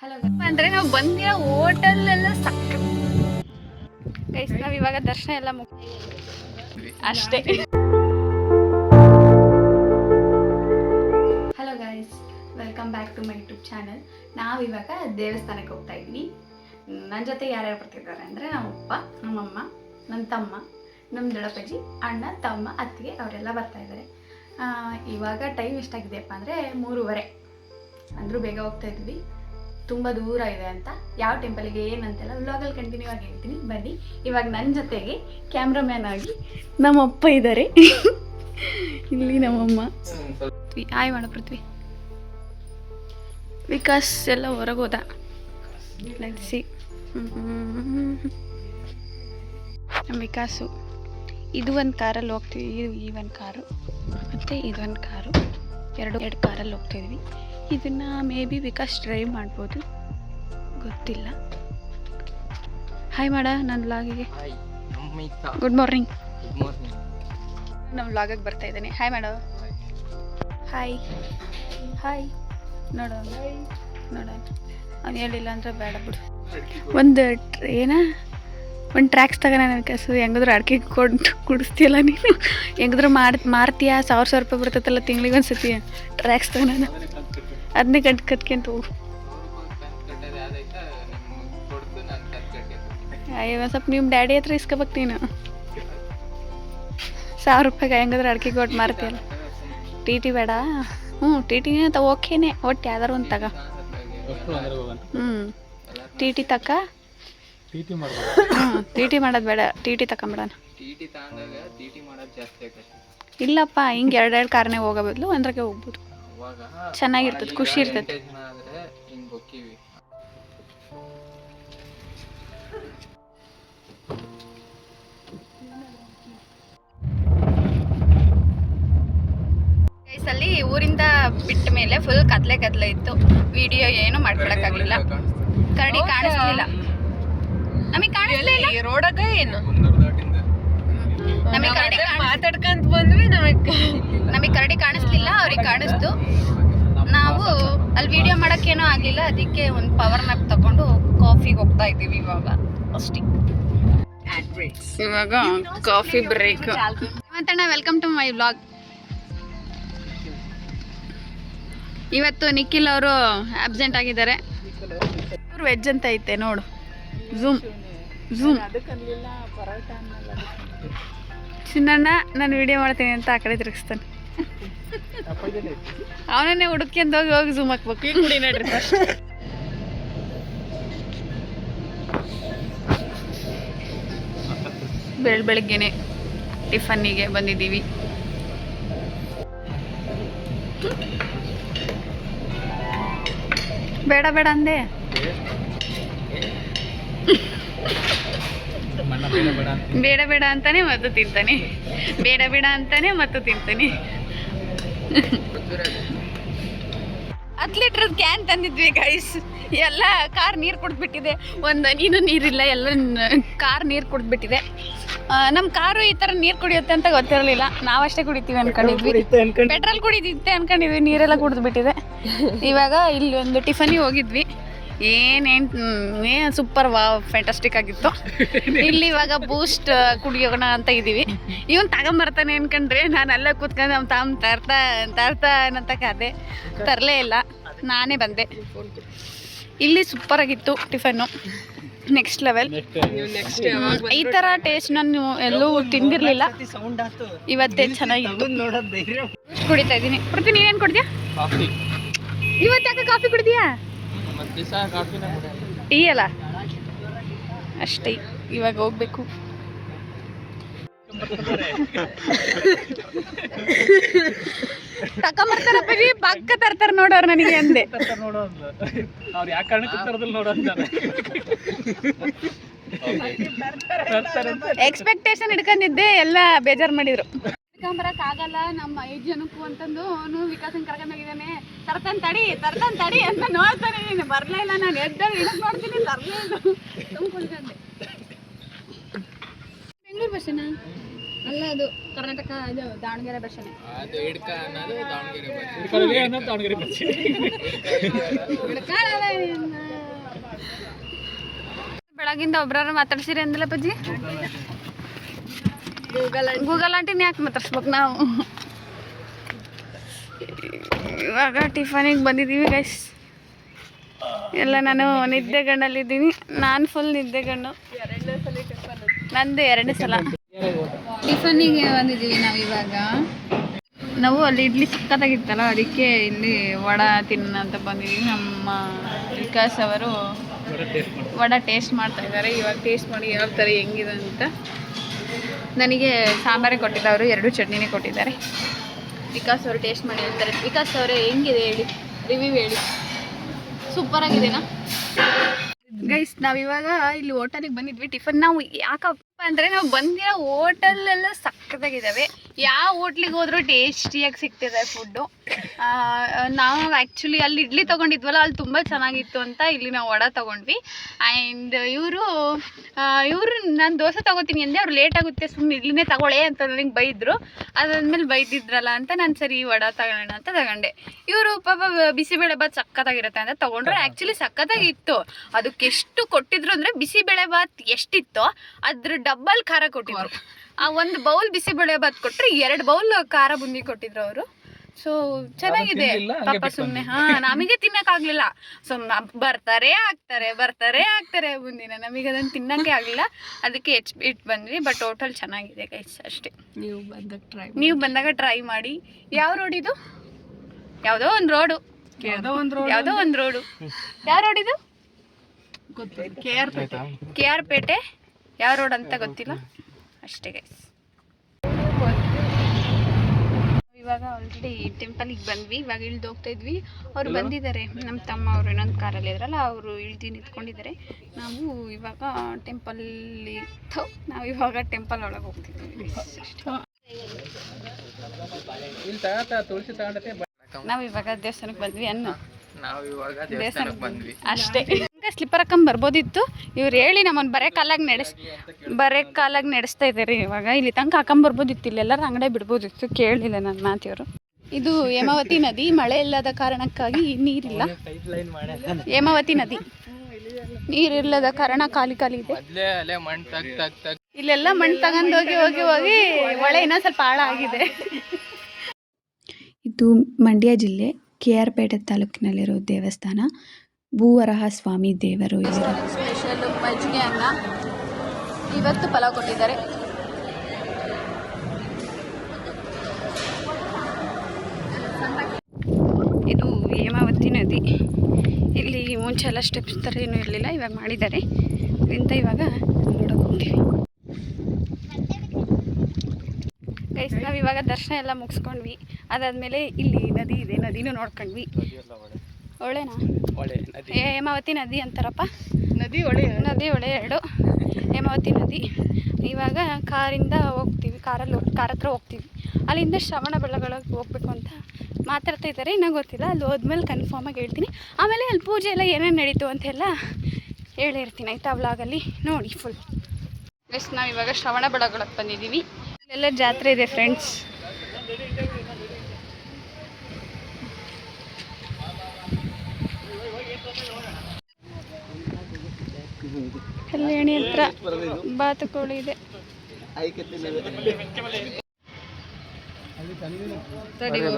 Hello ಅಂದರೆ ನಾವು ಬಂದಿರೋ ಹೋಟೆಲೆಲ್ಲ ಸಕ್ಕ ಗೈಸ್, ನಾವು ಇವಾಗ ದರ್ಶನ ಎಲ್ಲ ಅಷ್ಟೇ. Hello guys, welcome back to my YouTube channel. ನಾವಿವಾಗ ದೇವಸ್ಥಾನಕ್ಕೆ ಹೋಗ್ತಾ ಇದ್ವಿ. ನನ್ನ ಜೊತೆ ಯಾರ್ಯಾರು ಬರ್ತಿದ್ದಾರೆ ಅಂದರೆ ನಮ್ಮಪ್ಪ, ನಮ್ಮಮ್ಮ, ನನ್ನ ತಮ್ಮ, ನಮ್ಮ ದೊಡ್ಡಪ್ಪಾಜಿ, ಅಣ್ಣ, ತಮ್ಮ, ಅತ್ತಿಗೆ ಅವರೆಲ್ಲ ಬರ್ತಾ ಇದ್ದಾರೆ. ಇವಾಗ ಟೈಮ್ ಎಷ್ಟಾಗಿದೆಯಪ್ಪ ಅಂದರೆ 3:30. ಅಂದರೂ ಬೇಗ ಹೋಗ್ತಾ ಇದ್ವಿ. ತುಂಬ ದೂರ ಇದೆ ಅಂತ, ಯಾವ ಟೆಂಪಲಿಗೆ ಏನಂತೆಲ್ಲ ವ್ಲಾಗಲ್ಲಿ ಕಂಟಿನ್ಯೂ ಆಗಿ ಹೇಳ್ತೀನಿ ಬನ್ನಿ. ಇವಾಗ ನನ್ನ ಜೊತೆಗೆ ಕ್ಯಾಮ್ರಾಮ್ಯಾನ್ ಆಗಿ ನಮ್ಮಪ್ಪ ಇದ್ದಾರೆ. ಇಲ್ಲಿ ನಮ್ಮಮ್ಮ. ಹಾಯ್ ಮಾಡು ಪೃಥ್ವಿ. ವಿಕಾಸ್ ಎಲ್ಲ ಹೊರಗೋದ. ಲೆಟ್ಸಿ ನಮ್ಮ ವಿಕಾಸು. ಇದು ಒಂದು ಕಾರಲ್ಲಿ ಹೋಗ್ತೀವಿ, ಈ ಒಂದು ಕಾರು ಮತ್ತು ಇದೊಂದು ಕಾರು, ಎರಡು ಕಾರಲ್ಲಿ ಹೋಗ್ತಾಯಿದ್ವಿ. ಇದನ್ನು ಮೇ ಬಿ ವಿಕಾಸ್ ಡ್ರೈವ್ ಮಾಡ್ಬೋದು, ಗೊತ್ತಿಲ್ಲ. ಹಾಯ್ ಮಾಡ ನನ್ನ ವ್ಲಾಗಿಗೆ. Good morning. ನಮ್ಮ ವ್ಲಾಗಿಗೆ ಬರ್ತಾ ಇದ್ದಾನೆ. ಹಾಯ್ ಮಾಡ. Hi hi. ನೋಡೋಣ ಅವ್ನು ಹೇಳಿಲ್ಲ ಅಂದರೆ ಬೇಡ ಬಿಡು. ಒಂದು ಒಂದು ಟ್ರ್ಯಾಕ್ಸ್ ತಗೋಣ. ನನ್ನ ಕಸು ಹೆಂಗಾದ್ರೂ ಅಡಿಕೆ ಕೊಟ್ಟು ಕುಡಿಸ್ತೀಯಲ್ಲ ನೀನು, ಹೆಂಗಾದ್ರೂ ಮಾರ್ತೀಯ. 1,000 ರೂಪಾಯಿ ಬರ್ತೈತಲ್ಲ ತಿಂಗಳಿಗೆ ಒಂದು ಸತಿ. ಟ್ರ್ಯಾಕ್ಸ್ ತಗೋಣ, ಅದನ್ನೇ ಕಟ್ಕೊಂತ ಹೋಗು. ಅಯ್ಯೋ ಸ್ವಲ್ಪ ನಿಮ್ಮ ಡ್ಯಾಡಿ ಹತ್ರ ಇಸ್ಕೋಬೇಕು ನೀನು. 1,000 ರೂಪಾಯಿಗೆ ಹೆಂಗಾದ್ರೂ ಅಡಿಕೆ ಕೊಟ್ಟು ಮಾರ್ತೀಯಲ್ಲ. ಟಿ ಟಿ ಬೇಡ. ಟಿ ಟಿನೇ ಓಕೆನೇ, ಒಟ್ಟು ಯಾವ್ದಾರು ಒಂದು ತಗ. ಟಿ ಟಿ ತಕ್ಕ. ಟಿ ಟಿ ಮಾಡೋದು ಬೇಡ, ಟಿ ಟಿ ತಗೊಂಬಿಡೋಣ. ಇಲ್ಲಪ್ಪ, ಹಿಂಗೆ 2 ಕಾರ್ನೇ ಹೋಗೋ ಬದಲು ಒಂದ್ರಾಗೆ ಹೋಗ್ಬೋದು. ಚೆನ್ನಾಗಿರ್ತದೆ, ಖುಷಿ ಇರ್ತದೆ. ಅಲ್ಲಿ ಊರಿಂದ ಬಿಟ್ಟ ಮೇಲೆ ಫುಲ್ ಕತ್ಲೆ ಇತ್ತು. ವಿಡಿಯೋ ಏನು ಮಾಡ್ಕೊಳಕ್ಕಾಗಲಿಲ್ಲ. ಕರಡಿ ಕಾಣಿಸ್ಲಿಲ್ಲ ನಮಗೆ. ಕಾಣಿಸ್ಲಿಲ್ಲ ರೋಡಾಗ ಏನು ನಮಗೆ ಕರಡಿ ಮಾತಾಡ್ಕೊಂತ ಬಂದ್ವಿ. ನಮಗೆ ಕರಡಿ ಕಾಣಿಸ್ಲಿಲ್ಲ, ಅವ್ರಿಗೆ ಕಾಣಿಸ್ತು. ನಾವು ಅಲ್ಲಿ ವಿಡಿಯೋ ಮಾಡೋಕ್ಕೇನೋ ಆಗಲಿಲ್ಲ, ಅದಕ್ಕೆ ಒಂದು ಪವರ್ ಮ್ಯಾಪ್ ತಗೊಂಡು ಕಾಫಿಗೆ ಹೋಗ್ತಾ ಇದ್ದೀವಿ ಇವಾಗ ಅಷ್ಟೇ. ಇವಾಗ ಕಾಫಿ ಬ್ರೇಕ್. ಹೇಮಂತಣ್ಣ, ವೆಲ್ಕಮ್ ಟು ಮೈ ವ್ಲಾಗ್. ಇವತ್ತು ನಿಖಿಲ್ ಅವರು ಆಬ್ಸೆಂಟ್ ಆಗಿದ್ದಾರೆ. ಇವರು ವೆಜ್ ಅಂತ ಐತೆ ನೋಡು. ಝೂಮ್ ಚಿನ್ನಣ್ಣ ನಾನು ವಿಡಿಯೋ ಮಾಡ್ತೀನಿ ಅಂತ ಆ ಕಡೆ ತಿರುಗಿಸ್ತಾನೆ. ಅವನನ್ನೇ ಹುಡುಕ್ಯಂತ ಹೋಗಿ ಝೂಮ್ ಹಾಕ್ಬೇಕು. ಕುಡಿ ನೋಡ್ರಿ. ಬೆಳಗ್ಗೆನೆ ಟಿಫನ್ನಿಗೆ ಬಂದಿದ್ದೀವಿ. ಬೇಡ ಅಂದೆ. ಬೇಡ ಅಂತಾನೆ ಮತ್ತು ತಿಂತಾನೆ. ಬೇಡ ಅಂತಾನೆ ಮತ್ತು ತಿಂತಾನೆ. 10 ಲೀಟ್ರದ್ದು ಕ್ಯಾನ್ ತಂದಿದ್ವಿ ಗೈಸ್. ಎಲ್ಲ ಕಾರ್ ನೀರು ಕುಡಿದ್ಬಿಟ್ಟಿದೆ. ಒಂದು ನೀನು ನೀರಿಲ್ಲ, ಎಲ್ಲ ಕಾರ್ ನೀರು ಕುಡಿದ್ಬಿಟ್ಟಿದೆ. ನಮ್ಮ ಕಾರು ಈ ಥರ ನೀರು ಕುಡಿಯುತ್ತೆ ಅಂತ ಗೊತ್ತಿರಲಿಲ್ಲ. ನಾವಷ್ಟೇ ಕುಡಿತೀವಿ ಅನ್ಕೊಂಡಿದ್ವಿ. ಪೆಟ್ರೋಲ್ ಕುಡಿದಿತ್ತೆ ಅನ್ಕೊಂಡಿದ್ವಿ, ನೀರೆಲ್ಲ ಕುಡಿದ್ಬಿಟ್ಟಿದೆ. ಇವಾಗ ಇಲ್ಲಿ ಒಂದು ಟಿಫನಿಗೆ ಹೋಗಿದ್ವಿ. ಏನೇನು ಸೂಪರ್ ಫ್ಯಾಂಟಾಸ್ಟಿಕ್ ಆಗಿತ್ತು. ಇಲ್ಲಿ ಇವಾಗ ಬೂಸ್ಟ್ ಕುಡಿಯೋಣ ಅಂತ ಇದ್ದೀವಿ. ಇವನು ತಗೊಂಬರ್ತಾನೆ ಅನ್ಕೊಂಡ್ರೆ ನಾನು ಅಲ್ಲೇ ಕೂತ್ಕೊಂಡು ನಮ್ಮ ತರ್ತಾ ಅನ್ನಂತ ಕತೆ ತರಲೇ ಇಲ್ಲ, ನಾನೇ ಬಂದೆ. ಇಲ್ಲಿ ಸೂಪರ್ ಆಗಿತ್ತು ಟಿಫನ್ನು, ನೆಕ್ಸ್ಟ್ ಲೆವೆಲ್. ಈ ಥರ ಟೇಸ್ಟ್ ನಾನು ಎಲ್ಲೂ ತಿಂದಿರಲಿಲ್ಲ. ಇವತ್ತೇ ಚೆನ್ನಾಗಿತ್ತು. ಕುಡಿತಾ ಇದ್ದೀನಿ. ಪ್ರತಿ ನೀನೇನು ಕುಡಿದ್ಯಾ? ಇವತ್ತು ಯಾಕೆ ಕಾಫಿ ಕುಡಿದ್ಯಾ? ಟೀ ಅಲ್ಲ ಅಷ್ಟೇ. ಇವಾಗ ಹೋಗ್ಬೇಕು. ತಕೊಂಬರ್ತಾರಪ್ಪ, ಪಕ್ಕ ತರ್ತಾರೆ ನೋಡೋರು ನನಗೆ ಅಂದೆ. ಎಕ್ಸ್ಪೆಕ್ಟೇಷನ್ ಇಟ್ಕೊಂಡಿದ್ದೆ, ಎಲ್ಲ ಬೇಜಾರು ಮಾಡಿದ್ರು. ಕರ್ಕೊಂಬರಕ್ ಆಗಲ್ಲ ನಮ್ಮ 5 ಜನಕ್ಕೂ ಅಂತಂದು ಅವನು ವಿಕಾಸನ್ ಕರ್ಕೊಂಡೋಗಿದ್ದಾನೆ. ತರ್ತಾನೆ ತಡಿ ಅಂತ ನೋಡ್ತಾನೆ. ನೀನು ಬರಲೇ ಇಲ್ಲ. ನಾನು ಎದ್ದಾಗ ಇಡಕ್ ನೋಡ್ತೀನಿ, ತರಲೇ ಇಲ್ಲ. ತುಂಬಿಕೊಂಡಿದ್ದೆ. ಬೆಂಗಳೂರು ಬಸ್ಸೇನಾ? ಅಲ್ಲ, ಅದು ಕರ್ನಾಟಕ, ಇದು ದಾವಣಗೆರೆ ಬಸ್ಸೇನೆ. ಒಳಗಿಂದ ಒಬ್ರಾರು ಮಾತಾಡ್ಸಿರಿ ಅಂದಲ್ಲ ಅಪ್ಪಾಜಿ. ಗೂಗಲ್ ಆಂಟಿನ ಯಾಕೆ ಮಾತಾಡ್ಸ್ಬೇಕು ನಾವು. ಇವಾಗ ಟಿಫನಿಗೆ ಬಂದಿದ್ದೀವಿ ಗೈಸ್. ಎಲ್ಲ ನಾನು ನಿದ್ದೆಗಣ್ಣಲ್ಲಿದ್ದೀನಿ. ನಾನು ಫುಲ್ ನಿದ್ದೆಗಣ್ಣು. ನಂದು 2ನೇ ಸಲ ಟಿಫನಿಗೆ ಬಂದಿದ್ದೀವಿ ನಾವು. ಇವಾಗ ನಾವು ಅಲ್ಲಿ ಇಡ್ಲಿ ಸಕ್ಕತ್ತಾಗಿತ್ತಲ್ಲ, ಅದಕ್ಕೆ ಇಲ್ಲಿ ವಡಾ ತಿನ್ನ ಅಂತ ಬಂದಿದ್ದೀವಿ. ನಮ್ಮ ವಿಕಾಸ್ ಅವರು ವಡಾ ಟೇಸ್ಟ್ ಮಾಡ್ತಾ ಇದ್ದಾರೆ. ಇವಾಗ ಟೇಸ್ಟ್ ಮಾಡಿ ಯಾವ ಥರ ಹೆಂಗಿದೆ ಅಂತ. ನನಗೆ ಸಾಂಬಾರೇ ಕೊಟ್ಟಿದ್ದವರು, 2 ಚಟ್ನಿನೇ ಕೊಟ್ಟಿದ್ದಾರೆ. ವಿಕಾಸ್ ಅವರು ಟೇಸ್ಟ್ ಮಾಡಿ ಹೇಳ್ತಾರೆ. ವಿಕಾಸ್ ಅವರೇ ಹೆಂಗಿದೆ ಹೇಳಿ, ರಿವ್ಯೂ ಹೇಳಿ. ಸೂಪರಾಗಿದೆನಾ ಗೈಸ್? ನಾವಿವಾಗ ಇಲ್ಲಿ ಹೋಟೆಲಿಗೆ ಬಂದಿದ್ವಿ ಟಿಫನ್. ನಾವು ಯಾಕಪ್ಪ ಅಂದರೆ ನಾವು ಬಂದಿರೋ ಹೋಟೆಲೆಲ್ಲ ಸಕ್ಕತ್ತಾಗಿದ್ದಾವೆ. ಯಾವ ಹೋಟ್ಲಿಗೆ ಹೋದ್ರೂ ಟೇಸ್ಟಿಯಾಗಿ ಸಿಗ್ತಿದೆ ಫುಡ್ಡು. ನಾವು ಆ್ಯಕ್ಚುಲಿ ಅಲ್ಲಿ ಇಡ್ಲಿ ತೊಗೊಂಡಿದ್ವಲ್ಲ, ಅಲ್ಲಿ ತುಂಬ ಚೆನ್ನಾಗಿತ್ತು ಅಂತ ಇಲ್ಲಿ ನಾವು ವಡ ತೊಗೊಂಡ್ವಿ. ಆ್ಯಂಡ್ ಇವರು ನಾನು ದೋಸೆ ತೊಗೋತೀನಿ ಅಂದೆ. ಅವ್ರು ಲೇಟ್ ಆಗುತ್ತೆ, ಸುಮ್ಮನೆ ಇಡ್ಲಿನೇ ತಗೊಳ್ಳೆ ಅಂತ ನನಗೆ ಬೈದರು. ಅದಾದ್ಮೇಲೆ ಬೈದಿದ್ರಲ್ಲ ಅಂತ ನಾನು ಸರಿ ವಡ ತಗೊಳ್ಳೋಣ ಅಂತ ತಗೊಂಡೆ. ಇವರು ಪಾಪ ಬಿಸಿಬೇಳೆಬಾತ್ ಸಕ್ಕತ್ತಾಗಿರುತ್ತೆ ಅಂತ ತೊಗೊಂಡ್ರು. ಆ್ಯಕ್ಚುಲಿ ಸಕ್ಕತ್ತಾಗಿತ್ತು. ಅದಕ್ಕೆ ಎಷ್ಟು ಕೊಟ್ಟಿದ್ರು ಅಂದರೆ ಬಿಸಿಬೇಳೆಬಾತ್ ಎಷ್ಟಿತ್ತೋ ಅದ್ರ ಡಬ್ಬಲ್ ಖಾರ ಕೊಟ್ಟಿದ್ರು. ಆ 1 ಬೌಲ್ ಬಿಸಿಬೇಳೆಬಾತ್ ಕೊಟ್ಟರೆ 2 ಬೌಲ್ ಖಾರ ಬುಂದಿ ಕೊಟ್ಟಿದ್ರು ಅವರು. ಸೊ ಚೆನ್ನಾಗಿದೆ ಪಾಪ. ಸುಮ್ಮನೆ ನಮಗೆ ತಿನ್ನೋಕ್ಕಾಗಲಿಲ್ಲ. ಬರ್ತಾರೆ ಆಗ್ತಾರೆ ಬುಂದಿನ. ನಮಗೆ ಅದನ್ನು ತಿನ್ನೋಕ್ಕೆ ಆಗಲಿಲ್ಲ, ಅದಕ್ಕೆ ಇಟ್ಟು ಬಂದ್ವಿ. ಬಟ್ ಹೋಟೆಲ್ ಚೆನ್ನಾಗಿದೆ ಗೈಸ್ ಅಷ್ಟೇ. ನೀವು ಬಂದಾಗ ಟ್ರೈ ಮಾಡಿ. ಯಾವ ರೋಡ್ ಇದು? ಯಾವುದೋ ಒಂದು ರೋಡು. ಯಾವ ರೋಡ್ ಇದು? KR ಪೇಟೆ. ಯಾವ ರೋಡ್ ಅಂತ ಗೊತ್ತಿಲ್ಲ ಅಷ್ಟೇ ಗೈಸ್. ಇವಾಗ ಆಲ್ರೆಡಿ ಟೆಂಪಲಿಗೆ ಬಂದ್ವಿ. ಇವಾಗ ಇಳ್ದು ಹೋಗ್ತಾ ಇದ್ವಿ. ಅವ್ರು ಬಂದಿದ್ದಾರೆ, ನಮ್ಮ ತಮ್ಮ ಅವರು ಇನ್ನೊಂದು ಕಾರಲ್ಲಿ ಇದ್ರಲ್ಲ, ಅವರು ಇಳ್ದು ನಿಂತ್ಕೊಂಡಿದ್ದಾರೆ. ನಾವು ಇವಾಗ ಟೆಂಪಲ್ ಒಳಗೆ ಹೋಗ್ತಿದ್ವಿ. ನಾವು ಇವಾಗ ದೇವಸ್ಥಾನಕ್ಕೆ ಬಂದ್ವಿ. ದೇವಸ್ಥಾನಕ್ಕೆ ಬಂದ್ವಿ ಅಷ್ಟೇ. ಸ್ಲಿಪ್ಪರ್ ಹಾಕೊಂಡ್ ಬರ್ಬೋದಿತ್ತು. ಇವ್ರು ಹೇಳಿ ನಮ್ಮನ್ನು ಬರೇ ಕಾಲಾಗಿ ನಡೆಸ್ತಾ ಇದ್ದಾರೆ. ಇವಾಗ ಇಲ್ಲಿ ತನಕ ಹಾಕೊಂಬರ್ಬೋದಿತ್ತು, ಇಲ್ಲೆಲ್ಲರೂ ಅಂಗಡಿ ಬಿಡ್ಬೋದಿತ್ತು. ಕೇಳಲಿಲ್ಲ ನನ್ನ ಮಾತಿಯವರು. ಇದು ಹೇಮಾವತಿ ನದಿ. ಮಳೆ ಇಲ್ಲದ ಕಾರಣಕ್ಕಾಗಿ ನೀರಿಲ್ಲ. ಹೇಮಾವತಿ ನದಿ ನೀರಿಲ್ಲದ ಕಾರಣ ಖಾಲಿ ಇದೆ. ಇಲ್ಲೆಲ್ಲ ಮಣ್ಣು ತಗೊಂಡು ಹೋಗಿ ಮಳೆ ಇನ್ನೂ ಸ್ವಲ್ಪ ಆಳ ಆಗಿದೆ. ಇದು ಮಂಡ್ಯ ಜಿಲ್ಲೆ KR ಪೇಟೆ ತಾಲೂಕಿನಲ್ಲಿರೋ ದೇವಸ್ಥಾನ. ಭೂವರಹ ಸ್ವಾಮಿ ದೇವರು. ಸ್ಪೆಷಲ್ ಮಜ್ಜಿಗೆ ಅನ್ನ. ಇವತ್ತು ಪಲಾವ್ ಕೊಟ್ಟಿದ್ದಾರೆ. ಇದು ಹೇಮಾವತಿ ನದಿ. ಇಲ್ಲಿ ಮುಂಚೆಲ್ಲ ಸ್ಟೆಪ್ಸ್ ಥರ ಏನೂ ಇರಲಿಲ್ಲ, ಇವಾಗ ಮಾಡಿದ್ದಾರೆ. ಇದರಿಂದ ಇವಾಗ ನೋಡೋಕೆ ಹೋಗ್ತೀವಿ ಗೈಸ್. ನಾವು ಇವಾಗ ದರ್ಶನ ಎಲ್ಲ ಮುಗಿಸ್ಕೊಂಡ್ವಿ. ಅದಾದಮೇಲೆ ಇಲ್ಲಿ ನದಿ ಇದೆ, ನದಿನೂ ನೋಡ್ಕೊಂಡ್ವಿ. ಒಳ್ಳೆನಾ? ಹೇಮಾವತಿ ನದಿ ಅಂತಾರಪ್ಪ. ನದಿ ಹೊಳೆ 2 ಹೇಮಾವತಿ ನದಿ. ಇವಾಗ ಕಾರಿಂದ ಹೋಗ್ತೀವಿ, ಕಾರ ಹತ್ರ ಹೋಗ್ತೀವಿ. ಅಲ್ಲಿಂದ ಶ್ರವಣ ಬೆಳಗೊಳಗೆ ಹೋಗ್ಬೇಕು ಅಂತ ಮಾತಾಡ್ತಾ ಇದ್ದಾರೆ. ಇನ್ನೂ ಗೊತ್ತಿಲ್ಲ. ಅಲ್ಲಿ ಹೋದ್ಮೇಲೆ ಕನ್ಫರ್ಮಾಗಿ ಹೇಳ್ತೀನಿ. ಆಮೇಲೆ ಅಲ್ಲಿ ಪೂಜೆ ಎಲ್ಲ ಏನೇನು ನಡೀತು ಅಂತೆಲ್ಲ ಹೇಳಿರ್ತೀನಿ ಆಯಿತಾ ವ್ಲಾಗಲ್ಲಿ ನೋಡಿ ಫುಲ್. ಎಸ್ ನಾವು ಇವಾಗ ಶ್ರವಣ ಬೆಳಗೊಳಕ್ಕೆ ಬಂದಿದ್ದೀವಿ. ಇಲ್ಲೆಲ್ಲ ಜಾತ್ರೆ ಇದೆ ಫ್ರೆಂಡ್ಸ್. ಕಲ್ಯಾಣಿ ಹತ್ರ ಬಾತುಕೋಳಿ ಇದೆ. ತಡಿಯ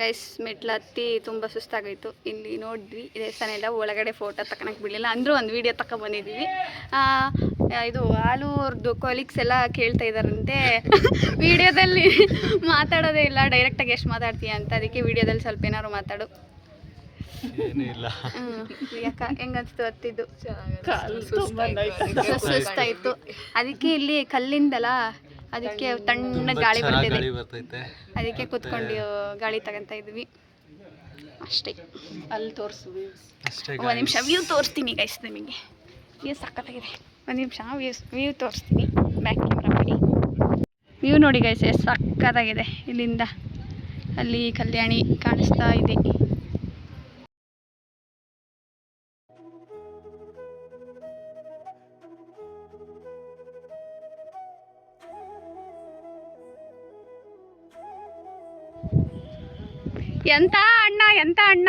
ಗೈಸ್. ಮೆಟ್ಲು ಹತ್ತಿ ತುಂಬ ಸುಸ್ತಾಗೋಯ್ತು. ಇಲ್ಲಿ ನೋಡಿದ್ವಿ ದೇವಸ್ಥಾನ ಎಲ್ಲ ಒಳಗಡೆ ಫೋಟೋ ತಗೊಳಕ್ಕೆ ಬಿಡಲಿಲ್ಲ. ಅಂದರೂ ಒಂದು ವೀಡಿಯೋ ತಗೊಂಡ್ಬಂದಿದ್ದೀವಿ. ಇದು ಆಲೂರ್ದು ಕೊಲೀಗ್ಸ್ ಎಲ್ಲ ಕೇಳ್ತಾ ಇದ್ದಾರಂತೆ ವಿಡಿಯೋದಲ್ಲಿ ಮಾತಾಡೋದೇ ಇಲ್ಲ, ಡೈರೆಕ್ಟಾಗಿ ಎಷ್ಟು ಮಾತಾಡ್ತೀಯ ಅಂತ. ಅದಕ್ಕೆ ವಿಡಿಯೋದಲ್ಲಿ ಸ್ವಲ್ಪ ಏನಾದ್ರು ಮಾತಾಡು. ಯಾಕ ಹೆಂಗನ್ಸ್ತು ಹತ್ತಿದ್ದು? ಸುಸ್ತಾಯಿತು. ಅದಕ್ಕೆ ಇಲ್ಲಿ ಕಲ್ಲಿಂದಲ್ಲ, ಅದಕ್ಕೆ ತಣ್ಣ ಗಾಳಿ ಬರ್ತೈತೆ. ಅದಕ್ಕೆ ಕೂತ್ಕೊಂಡು ಗಾಳಿ ತಗೊಂತ ಇದ್ವಿ ಅಷ್ಟೇ. ಅಲ್ಲಿ ಒಂದು ನಿಮಿಷ ವ್ಯೂ ತೋರಿಸ್ತೀನಿ ಗೈಸ್ ನಿಮಗೆ. ವ್ಯೂ ಸಕ್ಕತ್ತಾಗಿದೆ. ಒಂದು ನಿಮಿಷ ವ್ಯೂ ತೋರಿಸ್ತೀನಿ. ಬ್ಯಾಕ್ ಕ್ಯಾಮ್ರಾ ಮಾಡಿ ವ್ಯೂ ನೋಡಿ ಗೈಸ್, ಎಷ್ಟು ಸಕ್ಕತ್ತಾಗಿದೆ. ಇಲ್ಲಿಂದ ಅಲ್ಲಿ ಕಲ್ಯಾಣಿ ಕಾಣಿಸ್ತಾ ಇದೆ. ಎಂತ ಅಣ್ಣ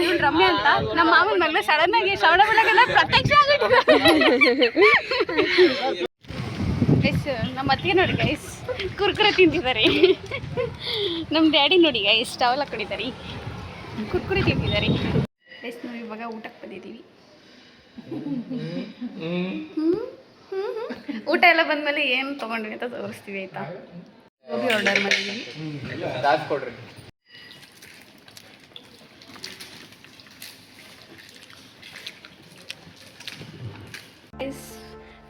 ಇವ್ನು ರಮ್ಯ ಅಂತ ನಮ್ಮ ಮಾಮನ ಮಗಳು ಸಡನ್ ಆಗಿ ಶ್ರವಣ ಬೆಳಗೆಲ್ಲ ಪ್ರತ್ಯಕ್ಷ ಗೈಸ್. ನಮ್ಮ ಅತ್ತಿಗೆ ನೋಡಿ ಗೈಸ್ ಕುರ್ಕುರೆ ತಿಂತಿದ್ದಾರೆ. ನಮ್ಮ ಡ್ಯಾಡಿ ನೋಡಿ ಗೈಸ್ ಟವಲ್ ಹಾಕೊಂಡಿದ್ದಾರೆ, ಕುರ್ಕುರೆ ತಿಂತಿದ್ದಾರೆ ಗೈಸ್. ನಾವು ಇವಾಗ ಊಟಕ್ಕೆ ಬಂದಿದ್ದೀವಿ. ಊಟ ಎಲ್ಲ ಬಂದಮೇಲೆ ಏನು ತೊಗೊಂಡ್ರಿ ಅಂತ ತೋರಿಸ್ತೀವಿ ಆಯಿತಾ. ಗೋಬಿ ಆರ್ಡರ್ ಮಾಡಿದ್ದೀವಿ.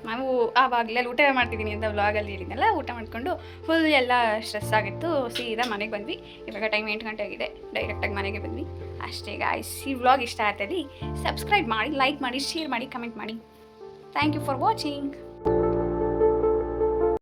ನಾವು ಆವಾಗಲೇ ಊಟ ಮಾಡ್ತಿದ್ದೀನಿ ಅಂತ ವ್ಲಾಗಲ್ಲಿ ಹೇಳಿದ್ನಲ್ಲ. ಊಟ ಮಾಡಿಕೊಂಡು ಫುಲ್ ಎಲ್ಲ ಸ್ಟ್ರೆಸ್ ಆಗಿತ್ತು. ಸೀದಾ ಮನೆಗೆ ಬಂದ್ವಿ. ಇವಾಗ ಟೈಮ್ 8 ಗಂಟೆ ಆಗಿದೆ. ಡೈರೆಕ್ಟಾಗಿ ಮನೆಗೆ ಬಂದ್ವಿ ಅಷ್ಟೇ ಗಾಯ್ಸ್. ಈ ವ್ಲಾಗ್ ಇಷ್ಟ ಆಗ್ತದೆ ಸಬ್ಸ್ಕ್ರೈಬ್ ಮಾಡಿ, ಲೈಕ್ ಮಾಡಿ, ಶೇರ್ ಮಾಡಿ, ಕಮೆಂಟ್ ಮಾಡಿ. Thank you for watching.